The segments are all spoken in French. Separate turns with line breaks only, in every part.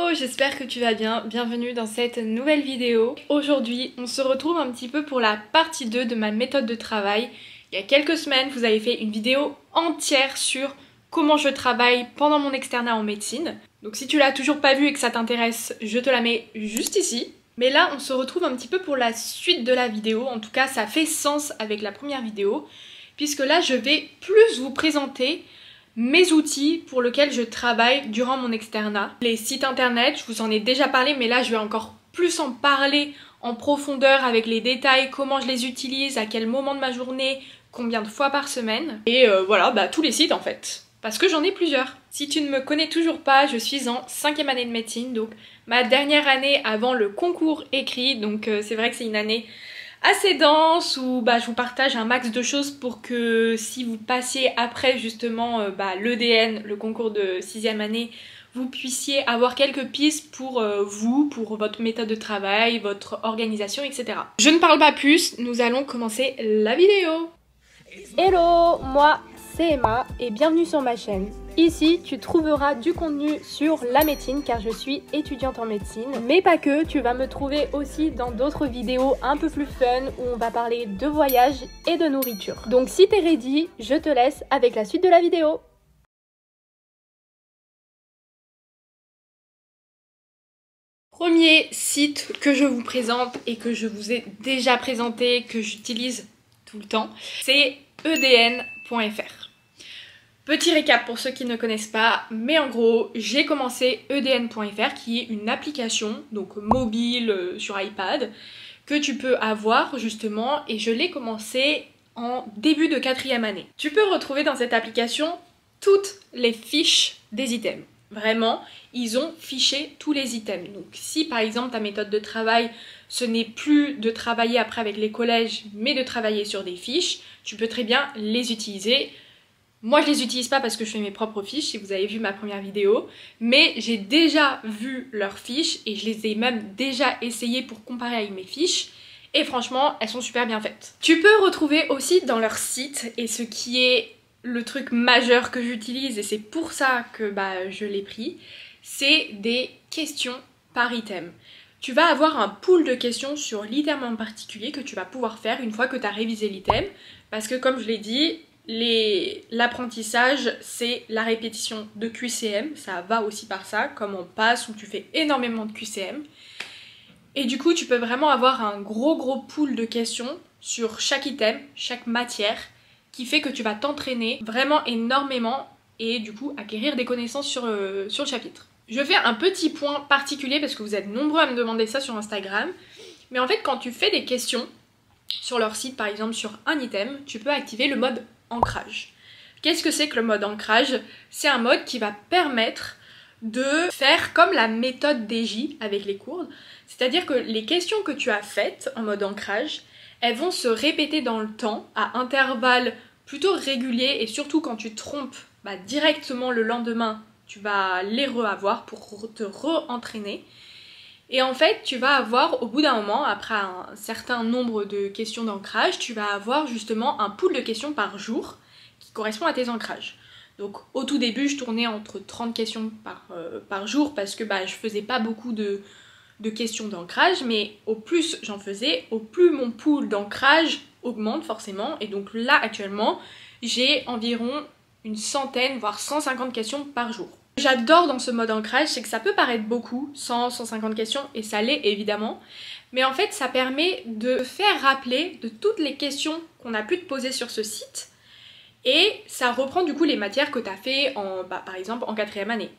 Hello, j'espère que tu vas bien, bienvenue dans cette nouvelle vidéo. Aujourd'hui, on se retrouve un petit peu pour la partie 2 de ma méthode de travail. Il y a quelques semaines, vous avez fait une vidéo entière sur comment je travaille pendant mon externat en médecine. Donc si tu l'as toujours pas vue et que ça t'intéresse, je te la mets juste ici. Mais là, on se retrouve un petit peu pour la suite de la vidéo. En tout cas, ça fait sens avec la première vidéo, puisque là, je vais plus vous présenter mes outils pour lesquels je travaille durant mon externat. Les sites internet, je vous en ai déjà parlé, mais là je vais encore plus en parler en profondeur avec les détails, comment je les utilise, à quel moment de ma journée, combien de fois par semaine. Et voilà, tous les sites en fait. Parce que j'en ai plusieurs. Si tu ne me connais toujours pas, je suis en 5e année de médecine, donc ma dernière année avant le concours écrit, donc c'est vrai que c'est une année assez dense où je vous partage un max de choses pour que si vous passiez après justement l'EDN, le concours de 6e année, vous puissiez avoir quelques pistes pour vous, pour votre méthode de travail, votre organisation, etc. Je ne parle pas plus, nous allons commencer la vidéo.
Hello, moi c'est Emma et bienvenue sur ma chaîne. Ici, tu trouveras du contenu sur la médecine car je suis étudiante en médecine. Mais pas que, tu vas me trouver aussi dans d'autres vidéos un peu plus fun où on va parler de voyage et de nourriture. Donc si t'es ready, je te laisse avec la suite de la vidéo.
Premier site que je vous présente et que je vous ai déjà présenté, que j'utilise tout le temps, c'est edn.fr. Petit récap pour ceux qui ne connaissent pas, mais en gros, j'ai commencé edn.fr qui est une application, donc mobile sur iPad, que tu peux avoir justement, et je l'ai commencé en début de 4e année. Tu peux retrouver dans cette application toutes les fiches des items. Vraiment, ils ont fiché tous les items. Donc si par exemple ta méthode de travail, ce n'est plus de travailler après avec les collèges, mais de travailler sur des fiches, tu peux très bien les utiliser. Moi je les utilise pas parce que je fais mes propres fiches, si vous avez vu ma première vidéo, mais j'ai déjà vu leurs fiches et je les ai même déjà essayées pour comparer avec mes fiches. Et franchement, elles sont super bien faites. Tu peux retrouver aussi dans leur site, et ce qui est le truc majeur que j'utilise, et c'est pour ça que je l'ai pris, c'est des questions par item. Tu vas avoir un pool de questions sur l'item en particulier que tu vas pouvoir faire une fois que tu as révisé l'item, parce que comme je l'ai dit, l'apprentissage c'est la répétition de QCM, ça va aussi par ça, comme on passe où tu fais énormément de QCM. Et du coup tu peux vraiment avoir un gros pool de questions sur chaque item, chaque matière, qui fait que tu vas t'entraîner vraiment énormément et du coup acquérir des connaissances sur le chapitre. Je fais un petit point particulier parce que vous êtes nombreux à me demander ça sur Instagram, mais en fait quand tu fais des questions sur leur site par exemple sur un item, tu peux activer le mode ancrage. Qu'est-ce que c'est que le mode ancrage? C'est un mode qui va permettre de faire comme la méthode DJ avec les courdes, c'est-à-dire que les questions que tu as faites en mode ancrage, elles vont se répéter dans le temps à intervalles plutôt réguliers, et surtout quand tu te trompes directement le lendemain, tu vas les reavoir pour te re-entraîner. Et en fait, tu vas avoir au bout d'un moment, après un certain nombre de questions d'ancrage, tu vas avoir justement un pool de questions par jour qui correspond à tes ancrages. Donc au tout début, je tournais entre 30 questions par jour parce que je faisais pas beaucoup de questions d'ancrage, mais au plus j'en faisais, au plus mon pool d'ancrage augmente forcément. Et donc là actuellement, j'ai environ une centaine, voire 150 questions par jour. Ce que j'adore dans ce mode ancrage, c'est que ça peut paraître beaucoup, 100-150 questions, et ça l'est évidemment, mais en fait ça permet de faire rappeler de toutes les questions qu'on a pu te poser sur ce site, et ça reprend du coup les matières que tu as fait par exemple en 4e année.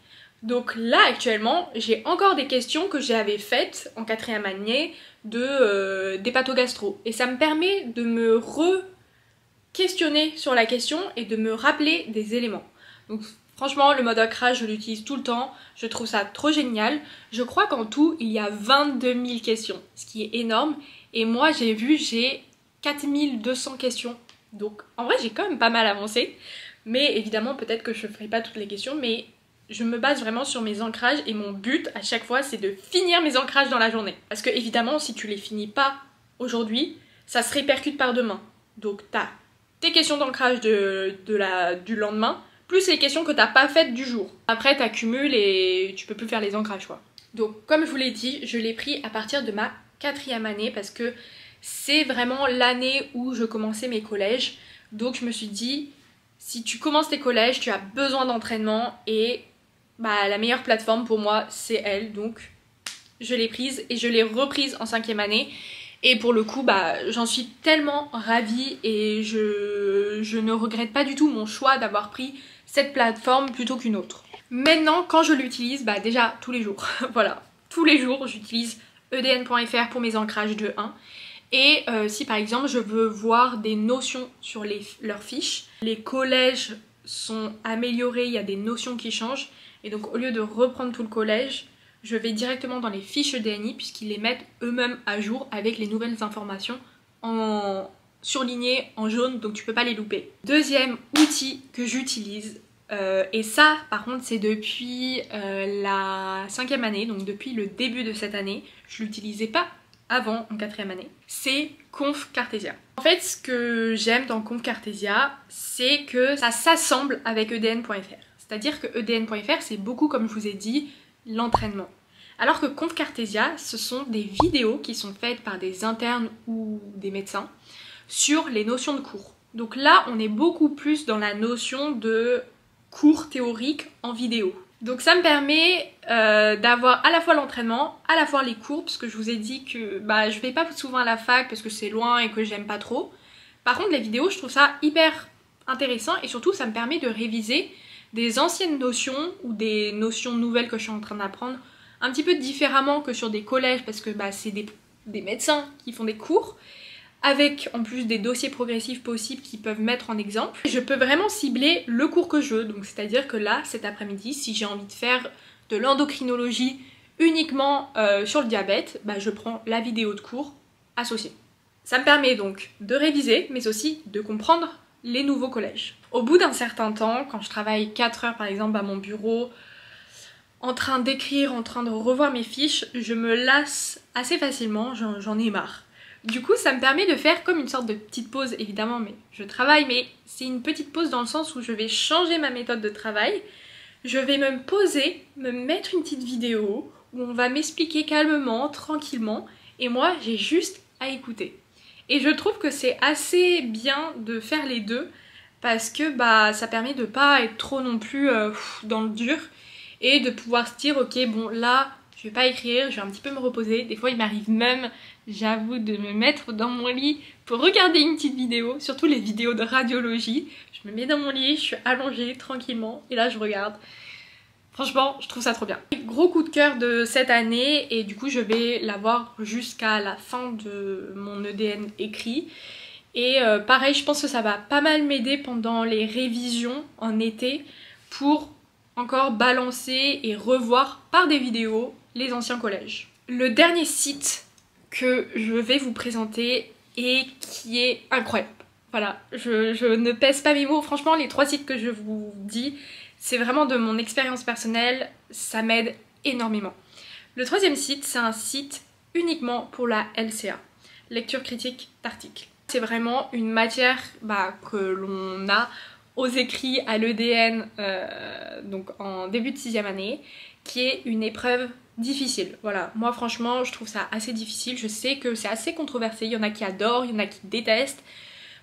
Donc là actuellement, j'ai encore des questions que j'avais faites en 4e année d'hépatogastro, et ça me permet de me re-questionner sur la question et de me rappeler des éléments. Donc franchement, le mode ancrage, je l'utilise tout le temps, je trouve ça trop génial. Je crois qu'en tout, il y a 22 000 questions, ce qui est énorme. Et moi, j'ai 4200 questions. Donc en vrai, j'ai quand même pas mal avancé. Mais évidemment, peut-être que je ne ferai pas toutes les questions, mais je me base vraiment sur mes ancrages. Et mon but, à chaque fois, c'est de finir mes ancrages dans la journée. Parce que évidemment, si tu les finis pas aujourd'hui, ça se répercute par demain. Donc t'as tes questions d'ancrage du lendemain, plus les questions que t'as pas faites du jour. Après t'accumules et tu peux plus faire les ancrages quoi. Donc comme je vous l'ai dit, je l'ai pris à partir de ma 4e année parce que c'est vraiment l'année où je commençais mes collèges. Donc je me suis dit, si tu commences tes collèges, tu as besoin d'entraînement et bah, la meilleure plateforme pour moi c'est elle. Donc je l'ai prise et je l'ai reprise en 5e année. Et pour le coup, bah, j'en suis tellement ravie et je ne regrette pas du tout mon choix d'avoir pris cette plateforme plutôt qu'une autre. Maintenant, quand je l'utilise, bah déjà tous les jours, voilà, tous les jours j'utilise edn.fr pour mes ancrages de 1. Et si par exemple je veux voir des notions sur leurs fiches, les collèges sont améliorés, il y a des notions qui changent. Et donc au lieu de reprendre tout le collège, je vais directement dans les fiches EDNI puisqu'ils les mettent eux-mêmes à jour avec les nouvelles informations en surlignées en jaune, donc tu peux pas les louper. Deuxième outil que j'utilise, et ça par contre c'est depuis la 5e année, donc depuis le début de cette année, je l'utilisais pas avant en 4e année, c'est Conf Cartesia. En fait ce que j'aime dans Conf Cartesia, c'est que ça s'assemble avec edn.fr. C'est-à-dire que edn.fr c'est beaucoup, comme je vous ai dit, l'entraînement. Alors que Conf Cartesia, ce sont des vidéos qui sont faites par des internes ou des médecins sur les notions de cours. Donc là, on est beaucoup plus dans la notion de cours théoriques en vidéo. Donc ça me permet d'avoir à la fois l'entraînement, à la fois les cours, parce que je vous ai dit que bah, je vais pas souvent à la fac parce que c'est loin et que j'aime pas trop. Par contre, les vidéos, je trouve ça hyper intéressant et surtout, ça me permet de réviser des anciennes notions ou des notions nouvelles que je suis en train d'apprendre un petit peu différemment que sur des collèges parce que bah, c'est des médecins qui font des cours avec en plus des dossiers progressifs possibles qu'ils peuvent mettre en exemple. Je peux vraiment cibler le cours que je veux, donc c'est-à-dire que là cet après-midi si j'ai envie de faire de l'endocrinologie uniquement sur le diabète, bah, je prends la vidéo de cours associée. Ça me permet donc de réviser mais aussi de comprendre les nouveaux collèges. Au bout d'un certain temps, quand je travaille 4 heures par exemple à mon bureau, en train d'écrire, en train de revoir mes fiches, je me lasse assez facilement, j'en ai marre. Du coup, ça me permet de faire comme une sorte de petite pause, évidemment, mais je travaille, mais c'est une petite pause dans le sens où je vais changer ma méthode de travail. Je vais me poser, me mettre une petite vidéo où on va m'expliquer calmement, tranquillement, et moi, j'ai juste à écouter. Et je trouve que c'est assez bien de faire les deux, parce que bah, ça permet de pas être trop non plus dans le dur, et de pouvoir se dire, ok, bon là, je vais pas écrire, je vais un petit peu me reposer. Des fois, il m'arrive même, j'avoue, de me mettre dans mon lit pour regarder une petite vidéo, surtout les vidéos de radiologie. Je me mets dans mon lit, je suis allongée tranquillement, et là, je regarde. Franchement, je trouve ça trop bien. Gros coup de cœur de cette année, et du coup, je vais l'avoir jusqu'à la fin de mon EDN écrit. Et pareil, je pense que ça va pas mal m'aider pendant les révisions en été pour encore balancer et revoir par des vidéos les anciens collèges. Le dernier site que je vais vous présenter et qui est incroyable. Voilà, je ne pèse pas mes mots. Franchement, les 3 sites que je vous dis, c'est vraiment de mon expérience personnelle, ça m'aide énormément. Le 3e site, c'est un site uniquement pour la LCA, lecture critique d'articles. C'est vraiment une matière que l'on a aux écrits à l'EDN, donc en début de 6e année, qui est une épreuve difficile. Voilà, moi franchement je trouve ça assez difficile, je sais que c'est assez controversé, il y en a qui adorent, il y en a qui détestent.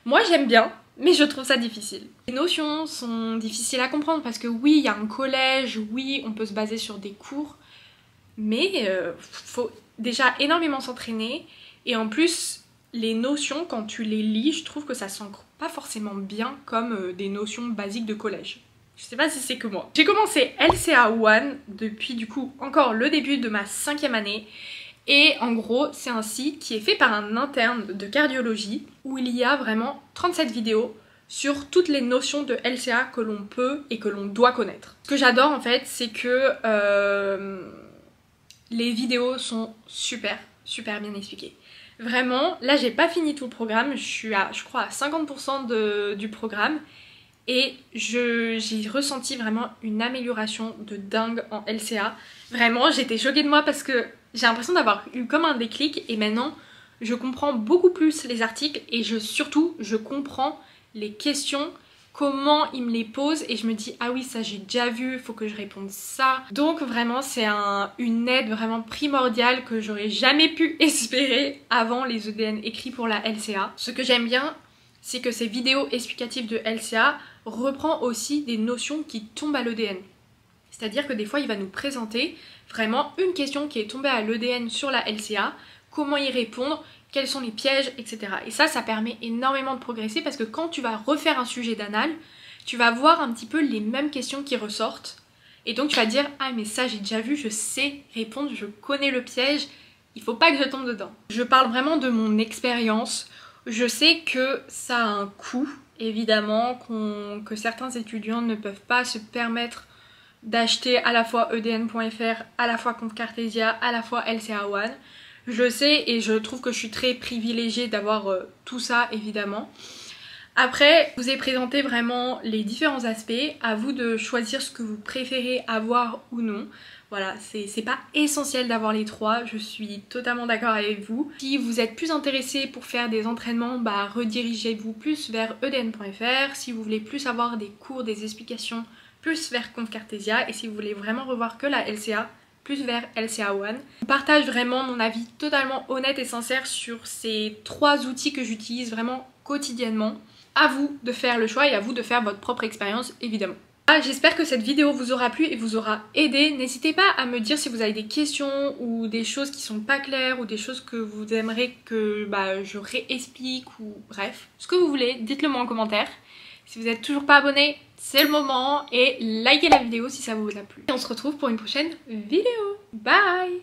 Moi j'aime bien, mais je trouve ça difficile. Les notions sont difficiles à comprendre parce que oui, il y a un collège, oui, on peut se baser sur des cours, mais faut déjà énormément s'entraîner et en plus les notions quand tu les lis, je trouve que ça s'ancre pas forcément bien comme des notions basiques de collège. Je sais pas si c'est que moi. J'ai commencé LCA 1 depuis du coup encore le début de ma 5e année et en gros c'est un site qui est fait par un interne de cardiologie où il y a vraiment 37 vidéos sur toutes les notions de LCA que l'on peut et que l'on doit connaître. Ce que j'adore en fait c'est que les vidéos sont super bien expliquées. Vraiment, là j'ai pas fini tout le programme, je suis à, je crois, à 50% du programme et j'ai ressenti vraiment une amélioration de dingue en LCA. Vraiment, j'étais choquée de moi parce que j'ai l'impression d'avoir eu comme un déclic et maintenant je comprends beaucoup plus les articles et surtout je comprends les questions comment il me les pose et je me dis ah oui ça j'ai déjà vu, il faut que je réponde ça. Donc vraiment c'est une aide vraiment primordiale que j'aurais jamais pu espérer avant les EDN écrits pour la LCA. Ce que j'aime bien, c'est que ces vidéos explicatives de LCA reprend aussi des notions qui tombent à l'EDN. C'est-à-dire que des fois il va nous présenter vraiment une question qui est tombée à l'EDN sur la LCA, comment y répondre, quels sont les pièges, etc. Et ça permet énormément de progresser parce que quand tu vas refaire un sujet d'anal, tu vas voir un petit peu les mêmes questions qui ressortent. Et donc tu vas dire ah mais ça j'ai déjà vu, je sais répondre, je connais le piège, il faut pas que je tombe dedans. Je parle vraiment de mon expérience. Je sais que ça a un coût, évidemment, que certains étudiants ne peuvent pas se permettre d'acheter à la fois edn.fr, à la fois Compte Cartesia, à la fois LCA One. Je sais et je trouve que je suis très privilégiée d'avoir tout ça évidemment. Après, je vous ai présenté vraiment les différents aspects, à vous de choisir ce que vous préférez avoir ou non. Voilà, c'est pas essentiel d'avoir les trois, je suis totalement d'accord avec vous. Si vous êtes plus intéressé pour faire des entraînements, bah redirigez-vous plus vers edn.fr. Si vous voulez plus avoir des cours, des explications, plus vers Compte Cartesia. Et si vous voulez vraiment revoir que la LCA, plus vers LCA One. Je partage vraiment mon avis totalement honnête et sincère sur ces trois outils que j'utilise vraiment quotidiennement. À vous de faire le choix et à vous de faire votre propre expérience évidemment. J'espère que cette vidéo vous aura plu et vous aura aidé. N'hésitez pas à me dire si vous avez des questions ou des choses qui sont pas claires ou des choses que vous aimeriez que je réexplique ou bref, ce que vous voulez, dites-le moi en commentaire. Si vous n'êtes toujours pas abonné, c'est le moment et likez la vidéo si ça vous a plu. Et on se retrouve pour une prochaine vidéo. Bye!